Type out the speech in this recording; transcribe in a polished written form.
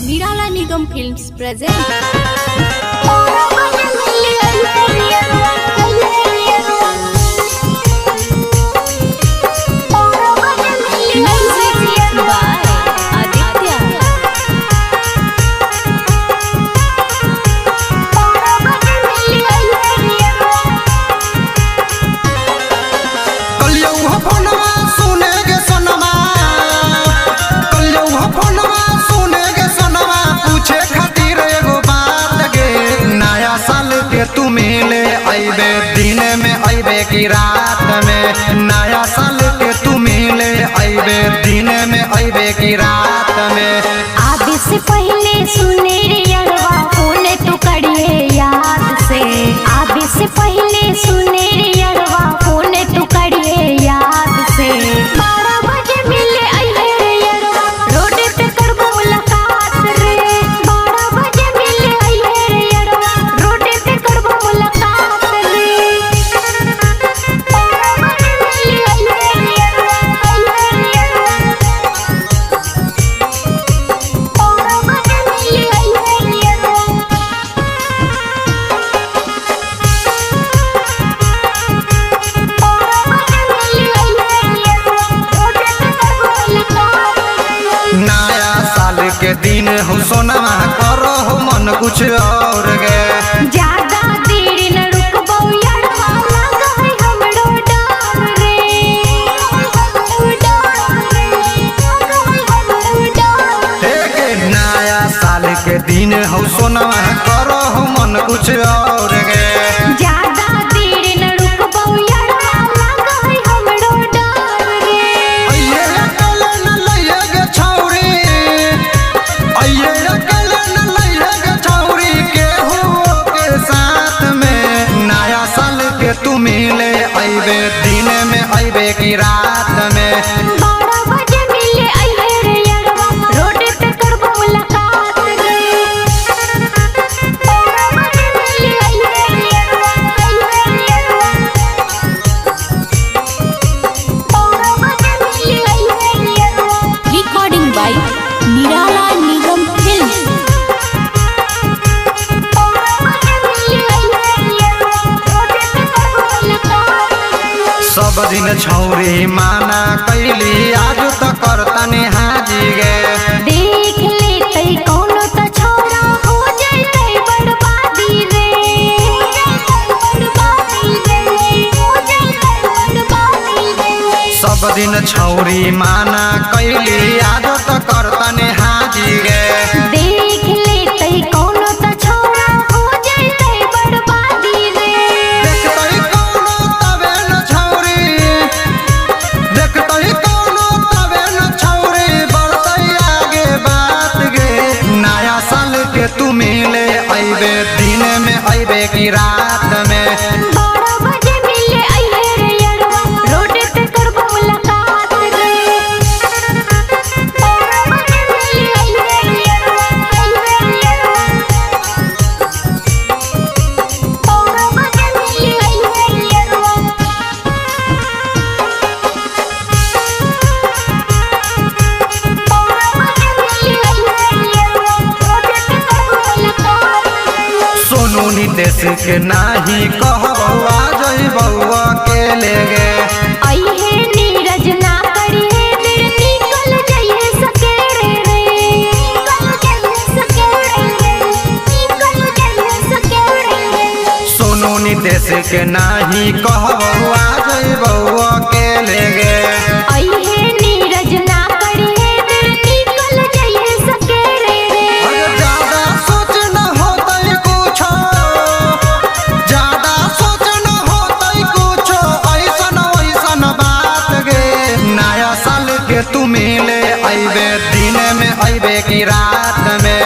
निराला निगम films present. तू मिले अबे दिन में अबे की रात में, नया साल के तू मिले अबे दिन में अबे की रात में। आगे से पहले सुने रे अरवा फोन तू करिए याद से, आगे से पहले सुने रे अरवा फोन तू करिए याद से। 12 बजे मिले अइहे रे अरवा रोड पे करबो मुलाकात रे, 12 बजे मिले अइहे रे अरवा रोड पे करबो मुलाकात रे। 12 बजे मिले अइहे रे अरवा, अइहे रे अरवा। 12 बजे मिले अइहे रे अरवा। 12 बजे मिले अइहे रे अरवा रोड पे करबो मुलाकात रे। नया साल के दिन हो सोनमा करो हो मन कुछ और गे, ज्यादा देर न रुकबो यारवा लागै हमरो डर रे, हमरो डर रे, लागै हमरो डर। हे के नया साल के दिन हो सोनमा करो हो मन कुछ और गे। ज्यादा देर न रुकबो यारवा लागै हमरो डर रे। अइये अकेले न लइए गे छौरी, अइये अकेले न लइए गे छौरी, केहू के साथ में। नया साल के तू मिले अबे दिन में अबे की रात में। 12 बजे मिले अइहे रे अरवा रोड पे करबो मुलाकात रे। 12 बजे मिले अइहे रे अरवा, अइहे रे अरवा। 12 बजे मिले अइहे रे अरवा। रिकॉर्डिंग बाय निराला निगम फिल्म्स। 12 बजे मिले अइहे रे अरवा रोड पे करबो मुलाकात रे। सब दिन छौरी माना कैली आज तो करतनी हाजी गे। देख लेतै कोनो त छोरा हो जैतै बर्बादी रे, हो जैतै बर्बादी रे, हो जैतै बर्बादी रे। सब दिन छौरी माना कैली आज तो करतनी हाजी गे। देख लेतै कोनो त छोरा हो जैतै बर्बादी रे। देखतै कौनो तबे न छौरी, देखतै कौनो तबे न छौरी, बढ़तै आगे बात गे। नया साल के तू मिले अबे दिन में अबे की रात में। 12 बजे मिले अइहे रे अरवा रोड पे करबो मुलाकात रे। 12 बजे मिले अइहे रे अरवा, अइहे रे अरवा। 12 बजे मिले अइहे रे अरवा। 12 बजे मिले अइहे रे अरवा रोड पे करबो मुलाकात रे। सोनू नितेश के नाही कहबो आ जइबौ अकेले गे। अइहे नीरज ना करिहे देर निकल जाइए सकेरे रे, निकल जाइए सकेरे रे, निकल जाइए सकेरे रे। सोनू नितेश के नाही कहबो आ जइबौ अकेले गे। अइहे नीरज ना करिहे देर निकल जाइए सकेरे रे। अरे ज्यादा सोच न होतै कुछो, ज्यादा सोच न होतै कुछो, ऐसन ऐसन बात गे। नया साल के तू मिले अबे दिन में अबे की रात में।